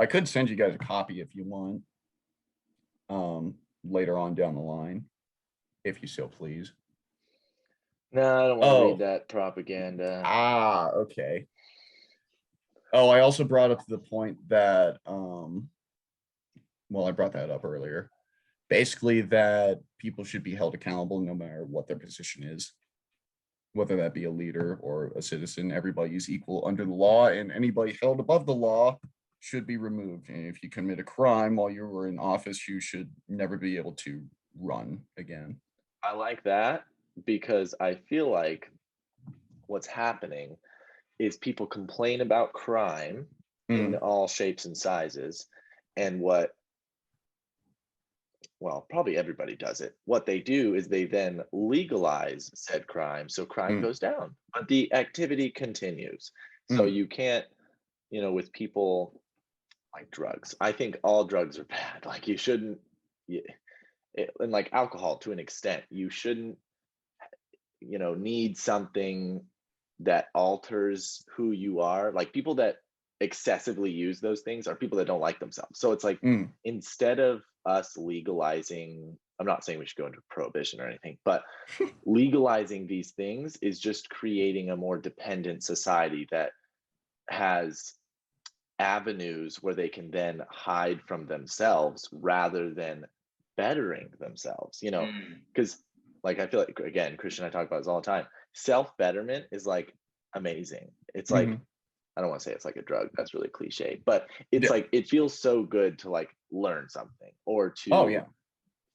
I could send you guys a copy if you want, later on down the line, if you so please. No, I don't want to read that propaganda. Okay. Oh, I also brought up the point that, well, I brought that up earlier. Basically, that people should be held accountable no matter what their position is, whether that be a leader or a citizen. Everybody is equal under the law, and anybody held above the law should be removed. And if you commit a crime while you were in office, you should never be able to run again. I like that because I feel like what's happening is people complain about crime in all shapes and sizes. And well, probably everybody does it. What they do is they then legalize said crime. So crime goes down, but the activity continues. So you can't, with people like drugs, I think all drugs are bad. Like you shouldn't, and like alcohol to an extent, you shouldn't, need something that alters who you are. Like people that excessively use those things are people that don't like themselves. So it's like instead of us legalizing, I'm not saying we should go into prohibition or anything, but legalizing these things is just creating a more dependent society that has avenues where they can then hide from themselves rather than bettering themselves, because like I feel like, again, Christian and I talk about this all the time. Self-betterment is like amazing. It's like, I don't want to say it's like a drug, that's really cliche, but it's like it feels so good to like learn something or to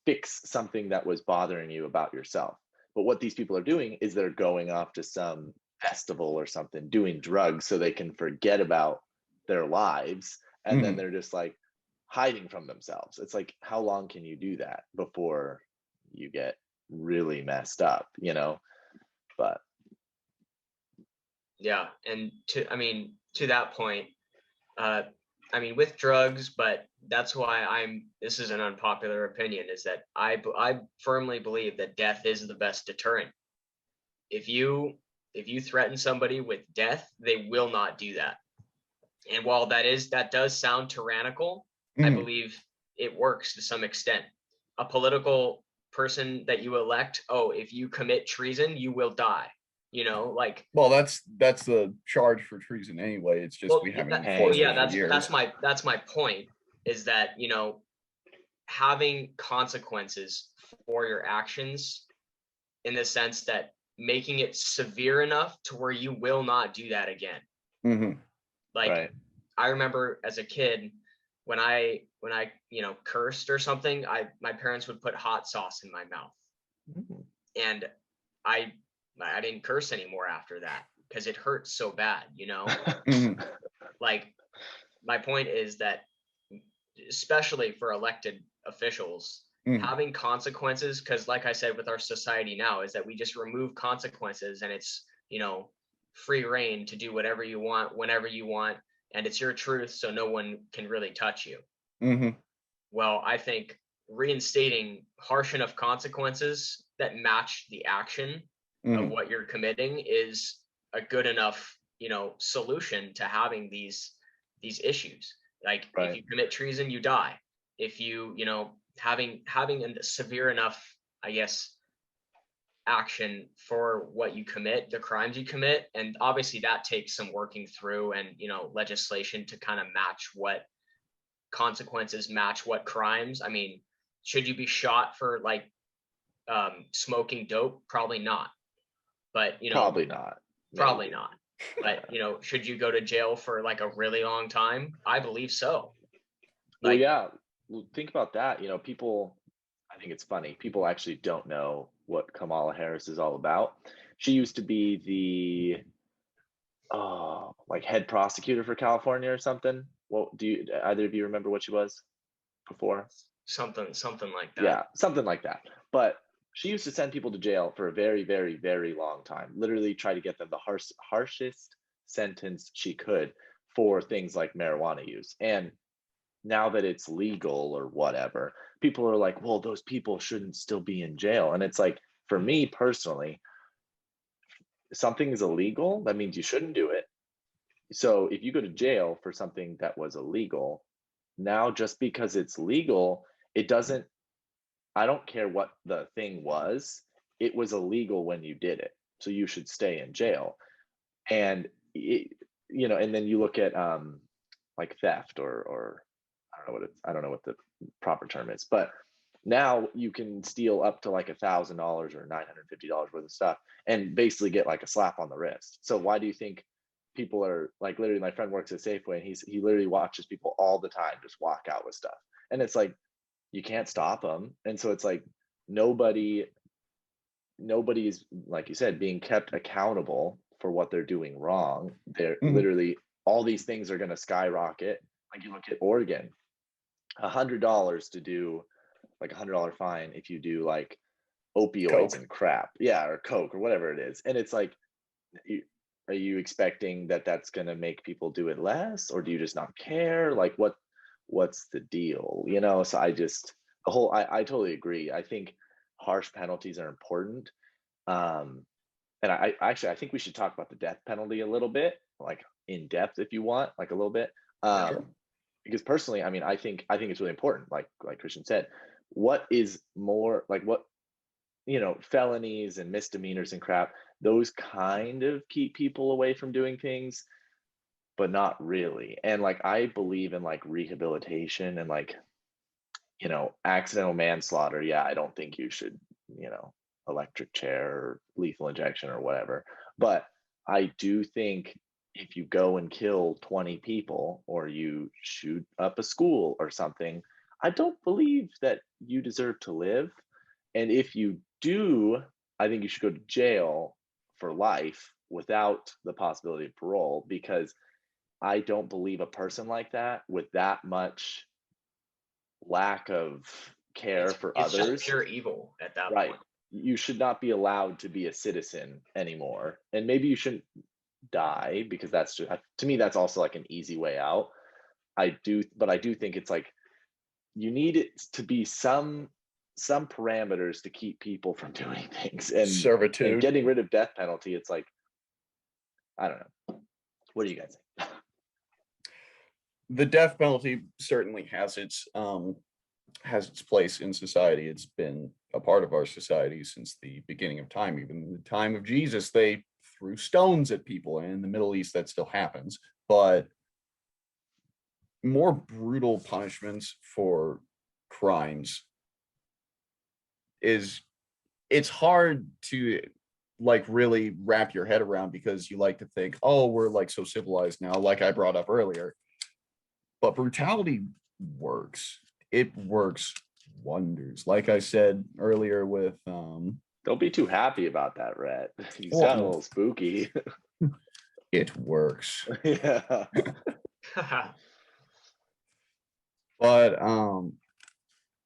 fix something that was bothering you about yourself. But what these people are doing is they're going off to some festival or something, doing drugs so they can forget about their lives, and then they're just like hiding from themselves. It's like, how long can you do that before you get really messed up, But yeah, and to that point, with drugs, but that's why this is an unpopular opinion, is that I firmly believe that death is the best deterrent. If you threaten somebody with death, they will not do that. And while that does sound tyrannical, I believe it works to some extent. A political person that you elect, if you commit treason, you will die. Well, that's the charge for treason anyway. It's just we haven't enforced it for years. That's my point, is that having consequences for your actions, in the sense that making it severe enough to where you will not do that again. Right. I remember as a kid, when I cursed or something, my parents would put hot sauce in my mouth, and I didn't curse anymore after that because it hurt so bad, Like, my point is that, especially for elected officials, having consequences, because like I said, with our society now, is that we just remove consequences and it's, free reign to do whatever you want, whenever you want, and it's your truth, so no one can really touch you. Well, I think reinstating harsh enough consequences that match the action of what you're committing is a good enough, solution to having these issues. Like, if you commit treason, you die. If you, having a severe enough, I guess, action for what you commit, the crimes you commit, and obviously that takes some working through and legislation to kind of match what consequences match what crimes. I mean, should you be shot for like smoking dope? Probably not. But probably not. But should you go to jail for like a really long time? I believe so. Like, well, yeah, think about that. People, I think it's funny, people actually don't know what Kamala Harris is all about. She used to be the like head prosecutor for California or something. Well, do either of you remember what she was before? Something like that. Yeah, something like that. But she used to send people to jail for a very, very, very long time. Literally try to get them the harshest sentence she could for things like marijuana use. And now that it's legal or whatever, people are like, well, those people shouldn't still be in jail. And it's like, for me personally, something is illegal, that means you shouldn't do it. So if you go to jail for something that was illegal, now just because it's legal, it doesn't, I don't care what the thing was, it was illegal when you did it. So you should stay in jail. And it, and then you look at like theft or I don't know what the proper term is, but now you can steal up to like $1,000 or $950 worth of stuff and basically get like a slap on the wrist. So why do you think people are like, literally my friend works at Safeway and he literally watches people all the time just walk out with stuff, and it's like you can't stop them. And so it's like nobody's, like you said, being kept accountable for what they're doing wrong. They're literally, all these things are going to skyrocket. Like you look at Oregon, $100 to do like $100 fine if you do like opioids Coke. and crap, yeah, or coke or whatever it is. And it's like, are you expecting that that's going to make people do it less, or do you just not care? Like what's the deal, so I totally agree. I think harsh penalties are important. And I think we should talk about the death penalty a little bit, like in depth if you want, like a little bit. Sure. Because personally, I mean, I think it's really important, like Christian said. What is more like what, felonies and misdemeanors and crap, those kind of keep people away from doing things, but not really. And like I believe in like rehabilitation and like, accidental manslaughter. Yeah, I don't think you should, electric chair or lethal injection or whatever. But I do think if you go and kill 20 people or you shoot up a school or something, I don't believe that you deserve to live. And if you do, I think you should go to jail for life without the possibility of parole, because I don't believe a person like that with that much lack of care for it's others, just pure evil at that right, point. you should not be allowed to be a citizen anymore. And maybe you shouldn't die, because that's just, to me, that's also like an easy way out. But I do think it's like you need it to be some parameters to keep people from doing things. And Servitude. getting rid of death penalty, it's like, I don't know. What do you guys think? The death penalty certainly has its place in society. It's been a part of our society since the beginning of time. Even in the time of Jesus, they threw stones at people, and in the Middle East that still happens. But more brutal punishments for crimes it's hard to like really wrap your head around, because you like to think, oh, we're like so civilized now, like I brought up earlier. But brutality works. It works wonders. Like I said earlier with don't be too happy about that, Rhett. You sound a little spooky. It works. Yeah. But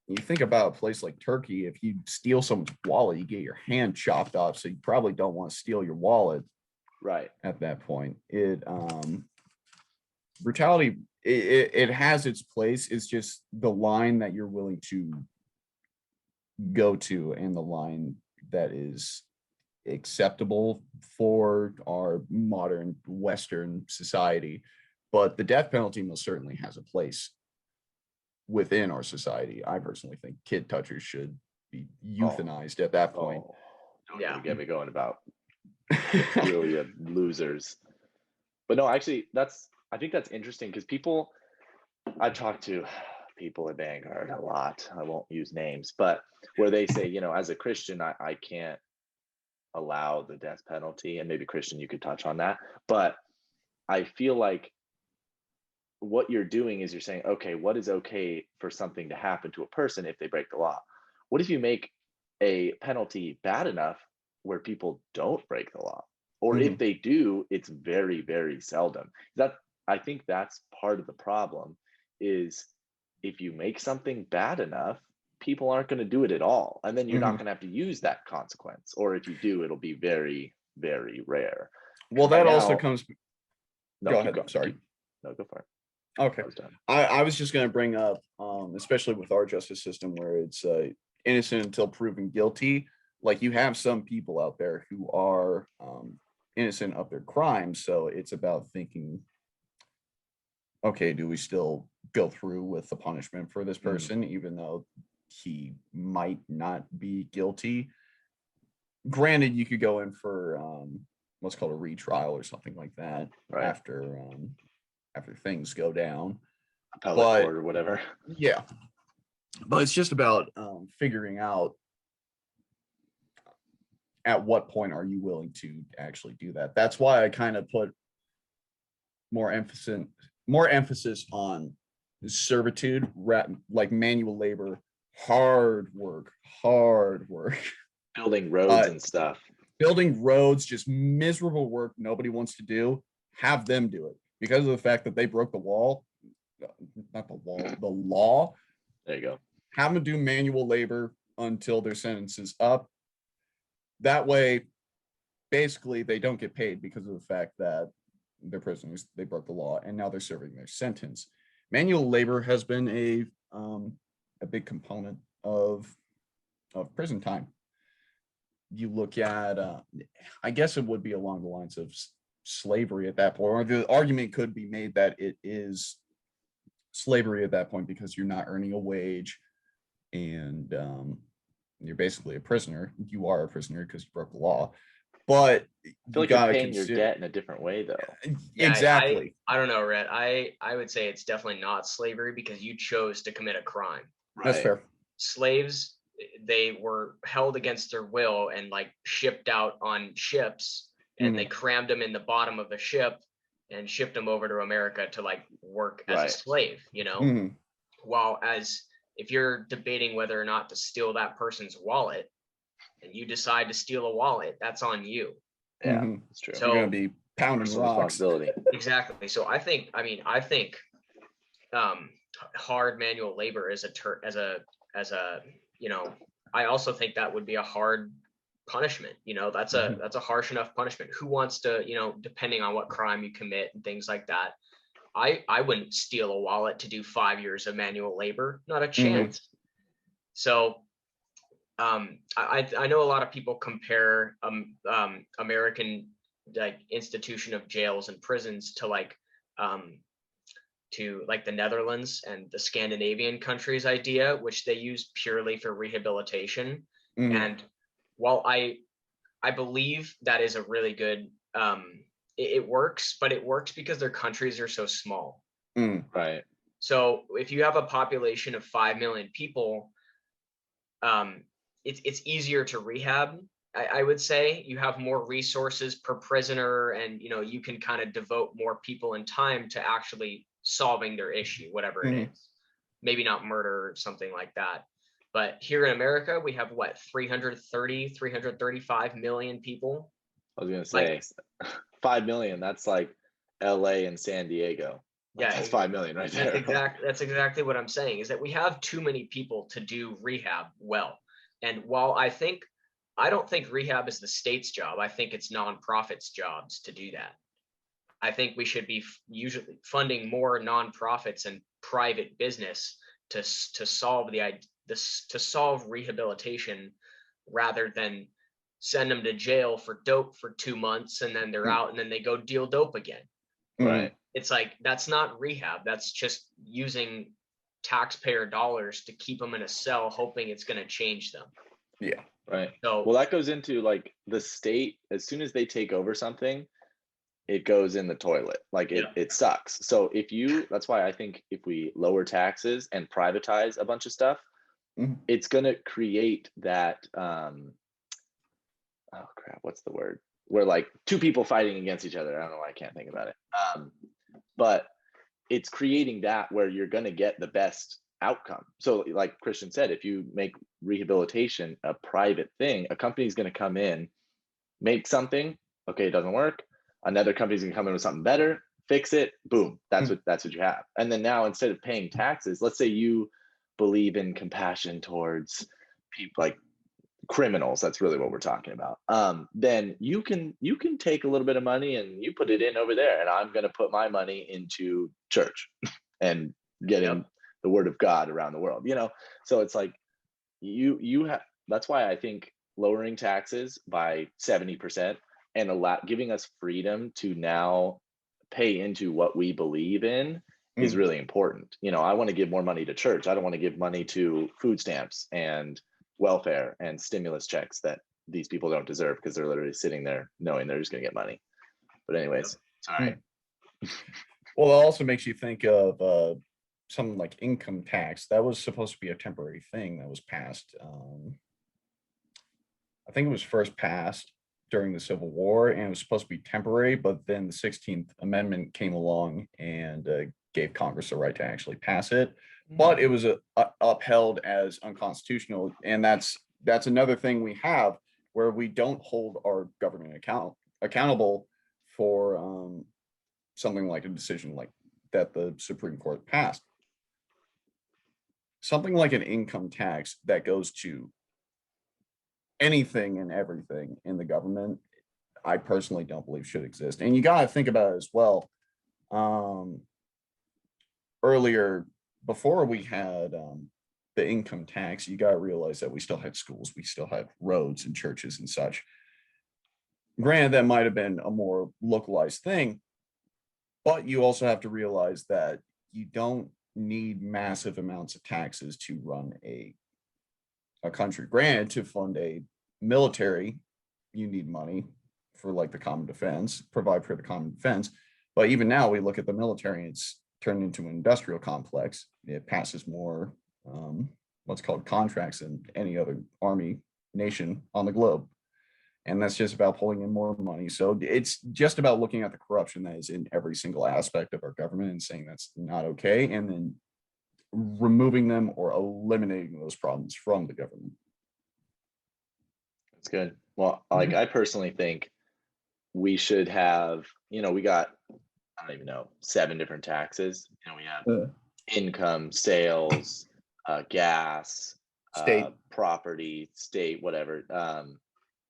you think about a place like Turkey, if you steal someone's wallet, you get your hand chopped off. So you probably don't want to steal your wallet. Right. At that point. Brutality, it has its place. It's just the line that you're willing to go to, and the line that is acceptable for our modern Western society. But the death penalty most certainly has a place within our society. I personally think kid touchers should be euthanized at that point. Don't get me going about pedophilia losers. But no, actually, I think that's interesting, because I talk to people at Vanguard a lot. I won't use names, but where they say, as a Christian, I can't allow the death penalty. And maybe Christian, you could touch on that. But I feel like what you're doing is you're saying, okay, what is okay for something to happen to a person if they break the law? What if you make a penalty bad enough where people don't break the law? Or if they do, it's very, very seldom. I think that's part of the problem, is if you make something bad enough, people aren't going to do it at all. And then you're not going to have to use that consequence. Or if you do, it'll be very, very rare. Well, that also comes. No, go ahead. Sorry. No, go for it. Okay. I was just going to bring up, especially with our justice system, where it's innocent until proven guilty. Like, you have some people out there who are innocent of their crimes. So it's about thinking okay, do we still go through with the punishment for this person, even though he might not be guilty? Granted, you could go in for what's called a retrial or something like that after things go down, appellate court or whatever. Yeah, but it's just about figuring out at what point are you willing to actually do that. That's why I kind of put more emphasis on servitude, like manual labor, hard work, building roads and stuff. Building roads, just miserable work nobody wants to do. Have them do it because of the fact that they broke the law. Not the wall, the law. There you go. Have them do manual labor until their sentence is up. That way, basically, they don't get paid because of the fact that they're prisoners. They broke the law, and now they're serving their sentence. Manual labor has been a big component of prison time. You look at, I guess it would be along the lines of slavery at that point, or the argument could be made that it is slavery at that point because you're not earning a wage, and you're basically a prisoner. You are a prisoner because you broke the law. But I feel like you're paying your debt in a different way, though. Yeah, exactly. I don't know, Rhett. I would say it's definitely not slavery because you chose to commit a crime. That's fair. Slaves, they were held against their will and like shipped out on ships, and they crammed them in the bottom of the ship and shipped them over to America to like work as a slave, you know? While as if you're debating whether or not to steal that person's wallet, and you decide to steal a wallet, that's on you. Yeah, that's true. So you're gonna be pounding rocks. Responsibility. Exactly. So I think hard manual labor is you know, I also think that would be a hard punishment. You know, that's a harsh enough punishment. Who wants to, you know, depending on what crime you commit and things like that. I wouldn't steal a wallet to do 5 years of manual labor, not a chance. So I know a lot of people compare American like institution of jails and prisons to like the Netherlands and the Scandinavian countries idea, which they use purely for rehabilitation. And while I believe that is a really good it works, but it works because their countries are so small. Right. So if you have a population of 5 million people, it's easier to rehab. I would say you have more resources per prisoner, and you know you can kind of devote more people and time to actually solving their issue, whatever it is. Maybe not murder or something like that. But here in America, we have what, 335 million people. I was gonna say 5 million. That's like LA and San Diego. Yeah, that's 5 million right there. That's exactly what I'm saying, is that we have too many people to do rehab well. And while I don't think rehab is the state's job, I think it's nonprofits' jobs to do that. I think we should be usually funding more nonprofits and private business to solve to solve rehabilitation, rather than send them to jail for dope for 2 months and then they're out and then they go deal dope again. Right. It's like, that's not rehab. That's just using taxpayer dollars to keep them in a cell, hoping it's going to change them. Yeah. Right. So, well, that goes into like the state, as soon as they take over something, it goes in the toilet. Like it sucks. So that's why I think if we lower taxes and privatize a bunch of stuff, it's going to create that, oh crap, what's the word? Where like two people fighting against each other. I don't know why I can't think about it. But it's creating that where you're going to get the best outcome. So like Christian said, if you make rehabilitation a private thing, a company's going to come in, make something, okay, it doesn't work. Another company's going to come in with something better, fix it, boom, that's what you have. And then now, instead of paying taxes, let's say you believe in compassion towards people, like criminals, that's really what we're talking about. Then you can take a little bit of money and you put it in over there, and I'm going to put my money into church and getting the word of God around the world, you know? So it's like you have, that's why I think lowering taxes by 70% and giving us freedom to now pay into what we believe in is really important. You know, I want to give more money to church. I don't want to give money to food stamps and welfare and stimulus checks that these people don't deserve because they're literally sitting there knowing they're just going to get money. But anyways, sorry. Well, it also makes you think of something like income tax. That was supposed to be a temporary thing that was passed. I think it was first passed during the Civil War, and it was supposed to be temporary, but then the 16th Amendment came along and gave Congress the right to actually pass it. But it was upheld as unconstitutional, and that's another thing we have where we don't hold our government accountable for something like a decision like that the Supreme Court passed. Something like an income tax that goes to anything and everything in the government, I personally don't believe should exist. And you got to think about it as well. Earlier, before we had the income tax, you got to realize that we still had schools, we still had roads and churches and such. Granted, that might have been a more localized thing, but you also have to realize that you don't need massive amounts of taxes to run a country. Granted, to fund a military, you need money for like the common defense, provide for the common defense. But even now, we look at the military, it's turned into an industrial complex. It passes more what's called contracts than any other army nation on the globe. And that's just about pulling in more money. So it's just about looking at the corruption that is in every single aspect of our government and saying that's not okay, and then removing them or eliminating those problems from the government. That's good. Well, like I personally think we should have, you know, we got, I don't even know, 7 different taxes. You know, we have income, sales, gas, State, property, state, whatever,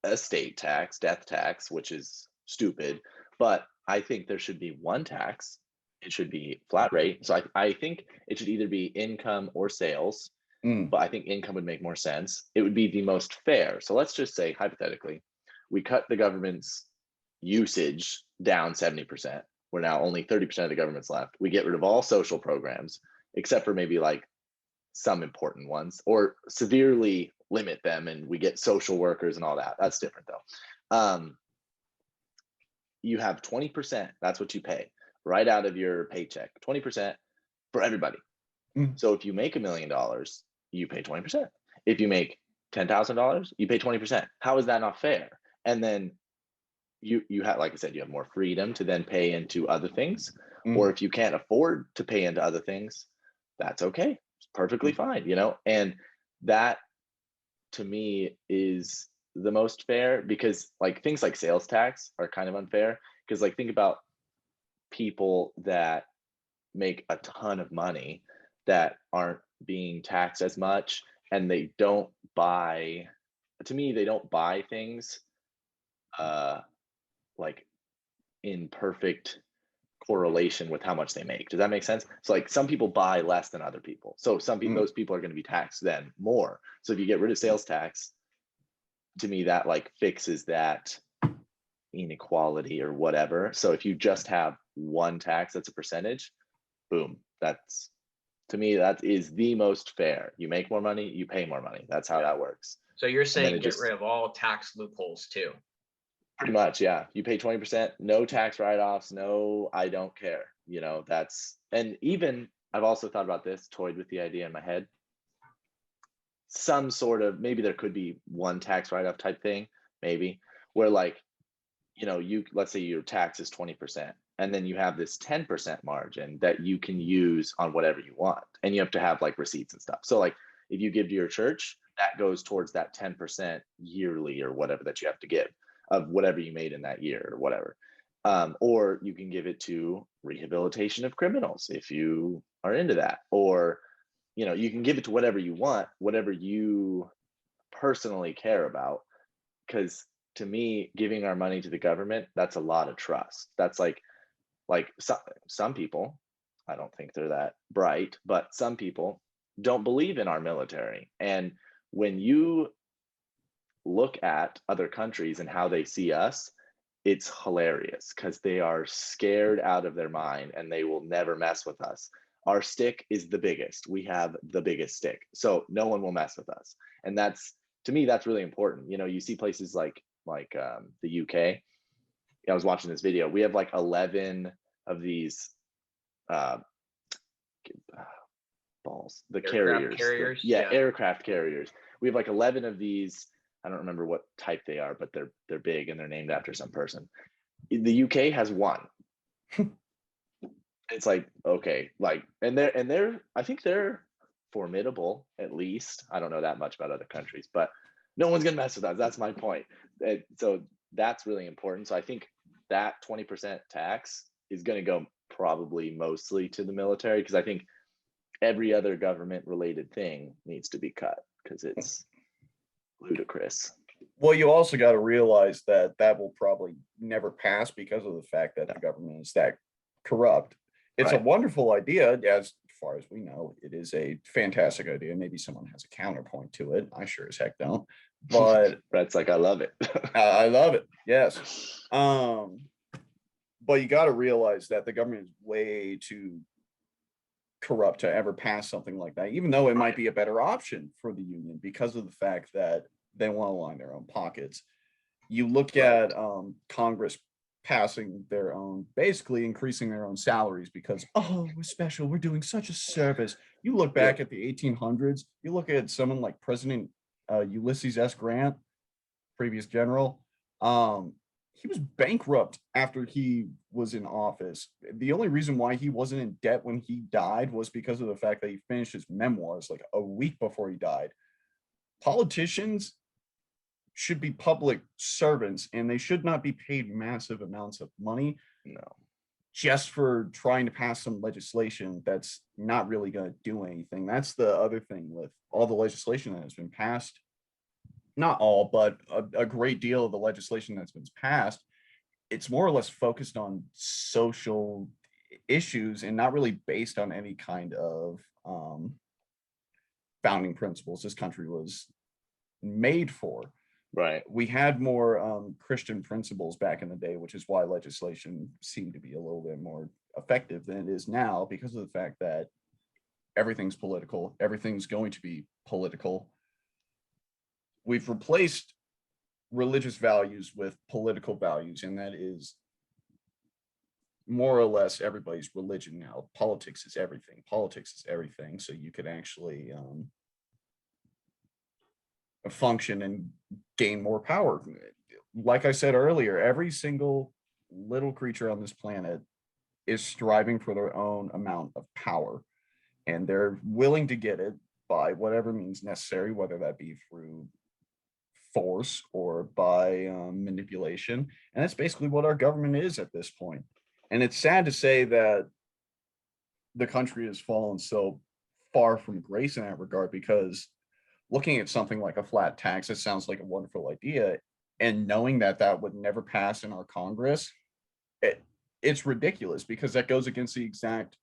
estate tax, death tax, which is stupid. But I think there should be one tax. It should be flat rate. So I think it should either be income or sales. But I think income would make more sense. It would be the most fair. So let's just say, hypothetically, we cut the government's usage down 70%. We're now only 30% of the government's left. We get rid of all social programs, except for maybe like some important ones, or severely limit them, and we get social workers and all that. That's different though. You have 20%. That's what you pay right out of your paycheck. 20% for everybody. So if you make $1 million, you pay 20%. If you make $10,000, you pay 20%. How is that not fair? And then you have, like I said, you have more freedom to then pay into other things. Or if you can't afford to pay into other things, that's okay. It's perfectly fine, you know? And that to me is the most fair, because like things like sales tax are kind of unfair, because like think about people that make a ton of money that aren't being taxed as much, and they don't buy, to me, they don't buy things like in perfect correlation with how much they make. Does that make sense? So like some people buy less than other people. So some people, those people are going to be taxed then more. So if you get rid of sales tax, to me, that like fixes that inequality or whatever. So if you just have one tax that's a percentage, boom, that's, to me, that is the most fair. You make more money, you pay more money. That's how that works. So you're saying get rid of all tax loopholes too? Pretty much, yeah. You pay 20%, no tax write-offs, no, I don't care. You know, that's, and even I've also thought about this, toyed with the idea in my head. Some sort of, maybe there could be one tax write-off type thing, maybe, where like, you know, you, let's say your tax is 20%, and then you have this 10% margin that you can use on whatever you want. And you have to have like receipts and stuff. So like if you give to your church, that goes towards that 10% yearly or whatever that you have to give of whatever you made in that year or whatever. Or you can give it to rehabilitation of criminals if you are into that. Or, you know, you can give it to whatever you want, whatever you personally care about. Because to me, giving our money to the government, that's a lot of trust. That's like some people, I don't think they're that bright, but some people don't believe in our military. And when you look at other countries and how they see us, it's hilarious because they are scared out of their mind and they will never mess with us. Our stick is the biggest. We have the biggest stick. So no one will mess with us. And that's, to me, that's really important. You know, you see places like the UK. I was watching this video. We have like 11 of these uh, balls, the Aircraft carriers. Aircraft carriers. We have like 11 of these. I don't remember what type they are, but they're big and they're named after some person. The UK has one. It's like, okay, like, and they're I think they're formidable, at least. I don't know that much about other countries, but no one's gonna mess with us. That's my point. So that's really important. So I think that 20% tax is going to go probably mostly to the military, because I think every other government related thing needs to be cut because it's ludicrous. Well, you also got to realize that that will probably never pass because of the fact that the government is that corrupt. It's Right. a wonderful idea, as far as we know. It is a fantastic idea. Maybe someone has a counterpoint to it. I sure as heck don't. But Rhett's like, I love it. I love it. Yes. But you got to realize that the government is way too corrupt to ever pass something like that, even though it might be a better option for the union because of the fact that they want to line their own pockets. You look at Congress passing their own, basically increasing their own salaries because, oh, we're special, we're doing such a service. You look back at the 1800s, you look at someone like President Ulysses S. Grant, previous general. He was bankrupt after he was in office. The only reason why he wasn't in debt when he died was because of the fact that he finished his memoirs like a week before he died. Politicians should be public servants and they should not be paid massive amounts of money just for trying to pass some legislation that's not really going to do anything. That's the other thing with all the legislation that has been passed. Not all, but a great deal of the legislation that's been passed, it's more or less focused on social issues and not really based on any kind of founding principles this country was made for. Right. We had more Christian principles back in the day, which is why legislation seemed to be a little bit more effective than it is now, because of the fact that everything's political, everything's going to be political. We've replaced religious values with political values, and that is more or less everybody's religion now. Politics is everything. Politics is everything. So you can actually function and gain more power. Like I said earlier, every single little creature on this planet is striving for their own amount of power, and they're willing to get it by whatever means necessary, whether that be through force or by manipulation. And that's basically what our government is at this point. And it's sad to say that the country has fallen so far from grace in that regard, because looking at something like a flat tax, it sounds like a wonderful idea. And knowing that that would never pass in our Congress, it's ridiculous, because that goes against the exact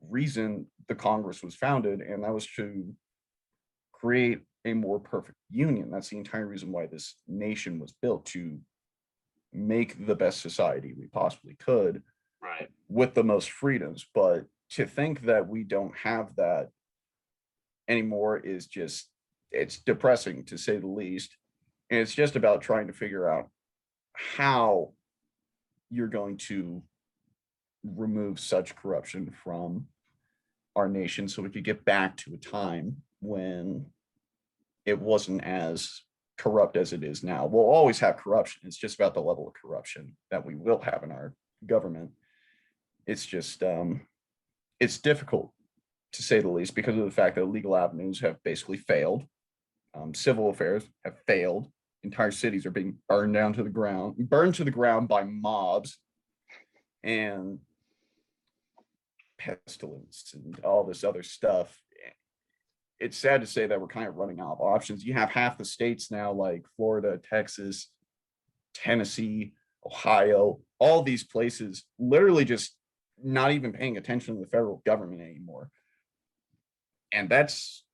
reason the Congress was founded, and that was to create a more perfect union. That's the entire reason why this nation was built, to make the best society we possibly could, right, with the most freedoms. But to think that we don't have that anymore is just, it's depressing to say the least. And it's just about trying to figure out how you're going to remove such corruption from our nation so we could get back to a time when it wasn't as corrupt as it is now. We'll always have corruption. It's just about the level of corruption that we will have in our government. It's just, it's difficult to say the least, because of the fact that legal avenues have basically failed. Civil affairs have failed. Entire cities are being burned to the ground by mobs and pestilence and all this other stuff. It's sad to say that we're kind of running out of options. You have half the states now, like Florida, Texas, Tennessee, Ohio, all these places literally just not even paying attention to the federal government anymore. And that's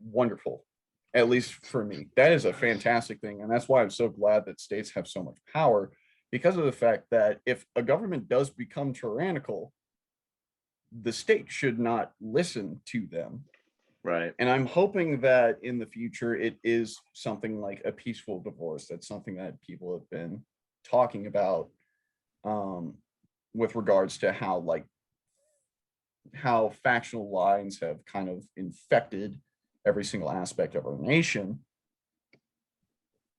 wonderful, at least for me. That is a fantastic thing. And that's why I'm so glad that states have so much power, because of the fact that if a government does become tyrannical, the state should not listen to them. Right. And I'm hoping that in the future it is something like a peaceful divorce. That's something that people have been talking about, with regards to how factional lines have kind of infected every single aspect of our nation.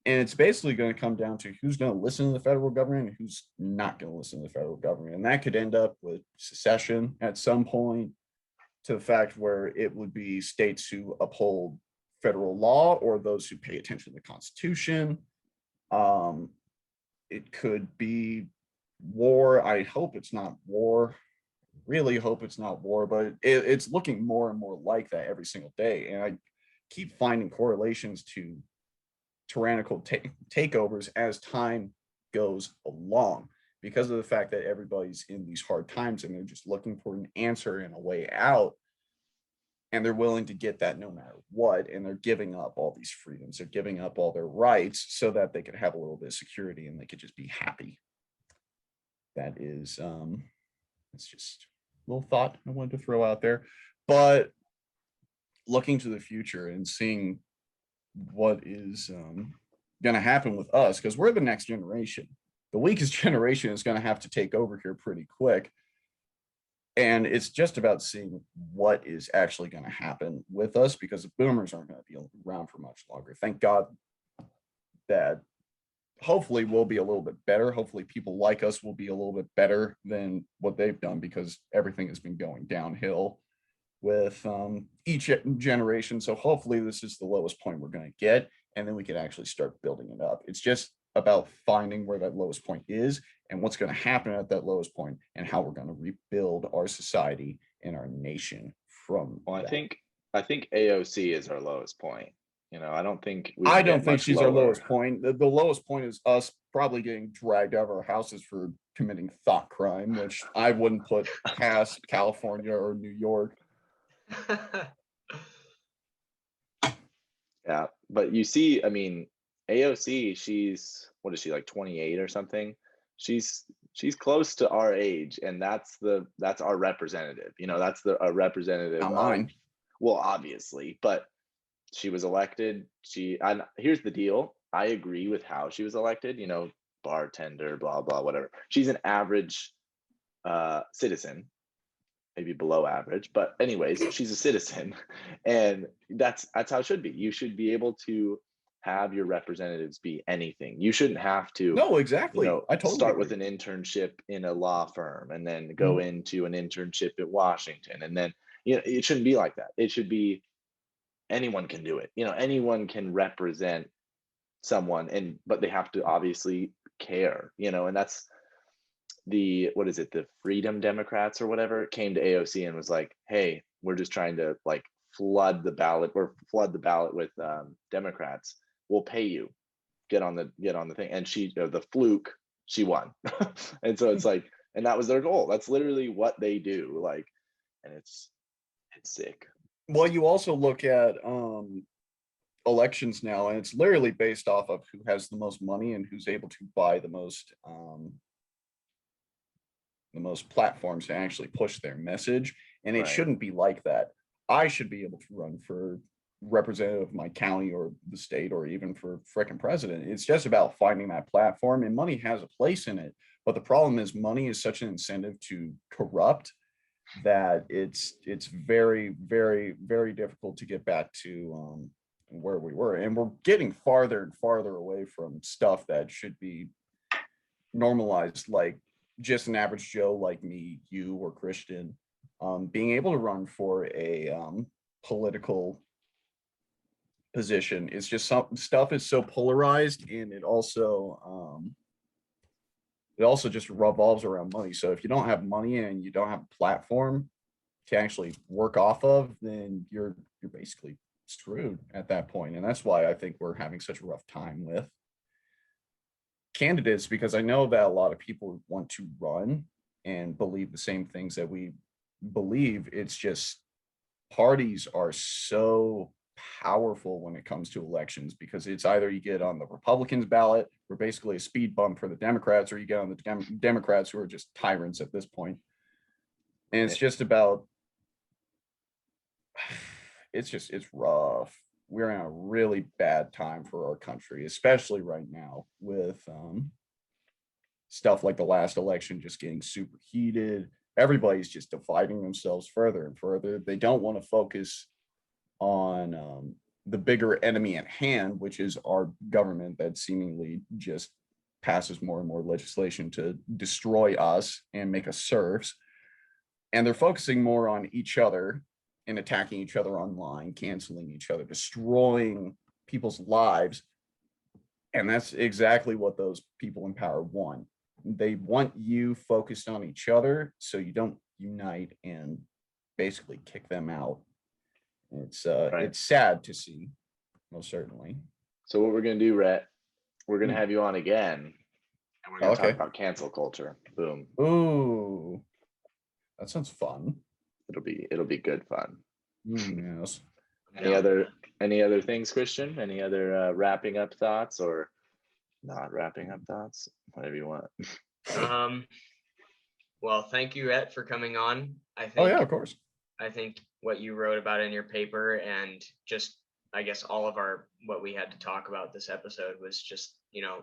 And it's basically going to come down to who's going to listen to the federal government and who's not going to listen to the federal government. And that could end up with secession at some point, to the fact where it would be states who uphold federal law or those who pay attention to the Constitution. It could be war. I hope it's not war. Really hope it's not war, but it's looking more and more like that every single day. And I keep finding correlations to tyrannical takeovers as time goes along, because of the fact that everybody's in these hard times and they're just looking for an answer and a way out, and they're willing to get that no matter what, and they're giving up all these freedoms, they're giving up all their rights so that they could have a little bit of security and they could just be happy. That is it's just a little thought I wanted to throw out there. But looking to the future and seeing what is going to happen with us, because we're the next generation. The weakest generation is going to have to take over here pretty quick. And it's just about seeing what is actually going to happen with us, because the boomers aren't going to be around for much longer. Thank God that hopefully we'll be a little bit better. Hopefully people like us will be a little bit better than what they've done, because everything has been going downhill with each generation. So hopefully this is the lowest point we're going to get, and then we can actually start building it up. It's just about finding where that lowest point is and what's going to happen at that lowest point, and how we're going to rebuild our society and our nation from Well, that. I think AOC is our lowest point. I don't think she's our lowest point. The lowest point is us probably getting dragged out of our houses for committing thought crime, which I wouldn't put past California or New York. Yeah, but you see, I mean, AOC, she's, what is she, like 28 or something? She's close to our age, and that's our representative. That's a representative. Not mine. Well, obviously, but she was elected. Here's the deal. I agree with how she was elected. Bartender, blah blah, whatever. She's an average citizen, maybe below average, but anyways, she's a citizen, and that's how it should be. You should be able to have your representatives be anything. You shouldn't have to No, exactly. I totally start agree. with an internship in a law firm and then go into an internship at Washington, and then it shouldn't be like that. It should be anyone can do it. Anyone can represent someone, but they have to obviously care, and that's the Freedom Democrats or whatever came to AOC and was like, hey, we're just trying to like flood the ballot with Democrats. We'll pay you, get on the thing. And the fluke, she won. And so it's like, and that was their goal. That's literally what they do. Like, and it's sick. Well, you also look at elections now, and it's literally based off of who has the most money and who's able to buy the most platforms to actually push their message. And it shouldn't be like that. I should be able to run for representative of my county or the state, or even for frickin' president. It's just about finding that platform, and money has a place in it. But the problem is money is such an incentive to corrupt that it's very, very, very difficult to get back to where we were. And we're getting farther and farther away from stuff that should be normalized, like just an average Joe like me, you, or Christian, being able to run for a political position. It's just some stuff is so polarized, and it also just revolves around money. So if you don't have money and you don't have a platform to actually work off of, then you're basically screwed at that point. And that's why I think we're having such a rough time with candidates, because I know that a lot of people want to run and believe the same things that we believe. It's just parties are so powerful when it comes to elections, because it's either you get on the Republicans ballot, we're basically a speed bump for the Democrats, or you get on the Democrats, who are just tyrants at this point. And it's just about, it's rough. We're in a really bad time for our country, especially right now with stuff like the last election just getting super heated. Everybody's just dividing themselves further and further. They don't want to focus on the bigger enemy at hand, which is our government that seemingly just passes more and more legislation to destroy us and make us serfs. And they're focusing more on each other and attacking each other online, canceling each other, destroying people's lives. And that's exactly what those people in power want. They want you focused on each other so you don't unite and basically kick them out. It's it's sad to see, most certainly. So what we're gonna do, Rhett, we're gonna have you on again, and we're gonna talk about cancel culture. Boom. Ooh, that sounds fun. It'll be good fun. Yes. Any other things, Christian? Any other wrapping up thoughts, or not wrapping up thoughts? Whatever you want. Well, thank you, Rhett, for coming on. I think, oh yeah, of course. I think what you wrote about in your paper, and just, I guess, all of what we had to talk about this episode was just,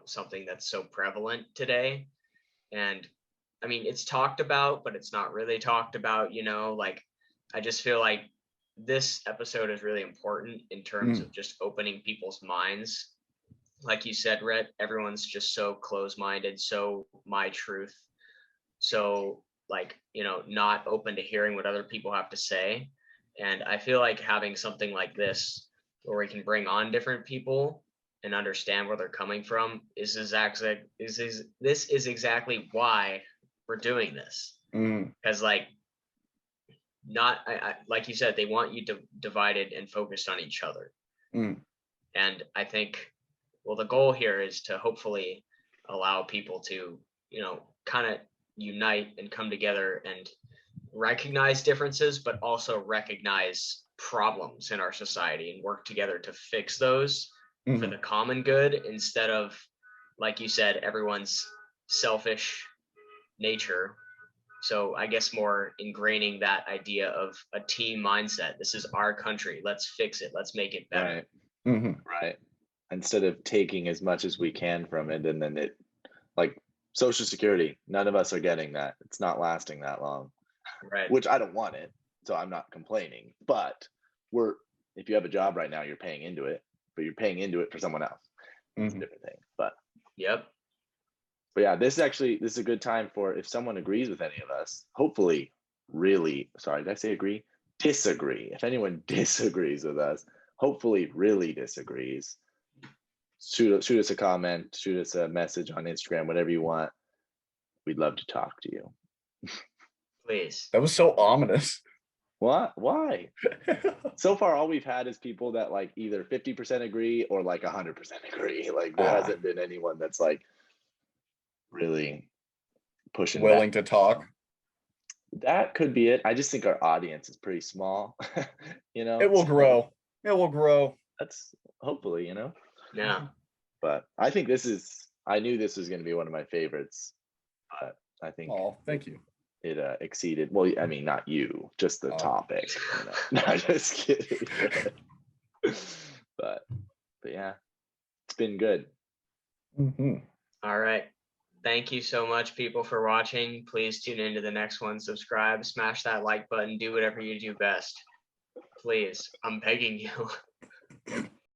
something that's so prevalent today. And I mean, it's talked about, but it's not really talked about, like, I just feel like this episode is really important in terms of just opening people's minds. Like you said, Rhett, everyone's just so close-minded, so my truth, so like, not open to hearing what other people have to say. And I feel like having something like this where we can bring on different people and understand where they're coming from this is exactly why we're doing this. Because like, like you said, they want you divided and focused on each other. And I think, well, the goal here is to hopefully allow people to, kind of unite and come together and recognize differences, but also recognize problems in our society and work together to fix those for the common good, instead of, like you said, everyone's selfish nature. So I guess more ingraining that idea of a team mindset. This is our country. Let's fix it. Let's make it better. Right. Instead of taking as much as we can from it, and then it, like Social Security, none of us are getting that. It's not lasting that long. Right. Which I don't want it, so I'm not complaining. But if you have a job right now, you're paying into it, but you're paying into it for someone else. It's a different thing. But yeah, this is a good time for, if someone agrees with any of us, hopefully, really, sorry, did I say agree? Disagree. If anyone disagrees with us, hopefully really disagrees, shoot us a comment, shoot us a message on Instagram, whatever you want. We'd love to talk to you. Please. That was so ominous. What? Why? So far, all we've had is people that like either 50% agree or like 100% agree. Like there hasn't been anyone that's like really pushing willing back. to talk. That could be it. I just think our audience is pretty small. It will grow. It will grow. That's hopefully, Yeah. But I think I knew this was going to be one of my favorites, but I think. Oh, thank you. It exceeded. Well, I mean, not you, just the topic. No, just kidding. but yeah, it's been good. All right. Thank you so much, people, for watching. Please tune into the next one. Subscribe, smash that like button, do whatever you do best. Please, I'm begging you.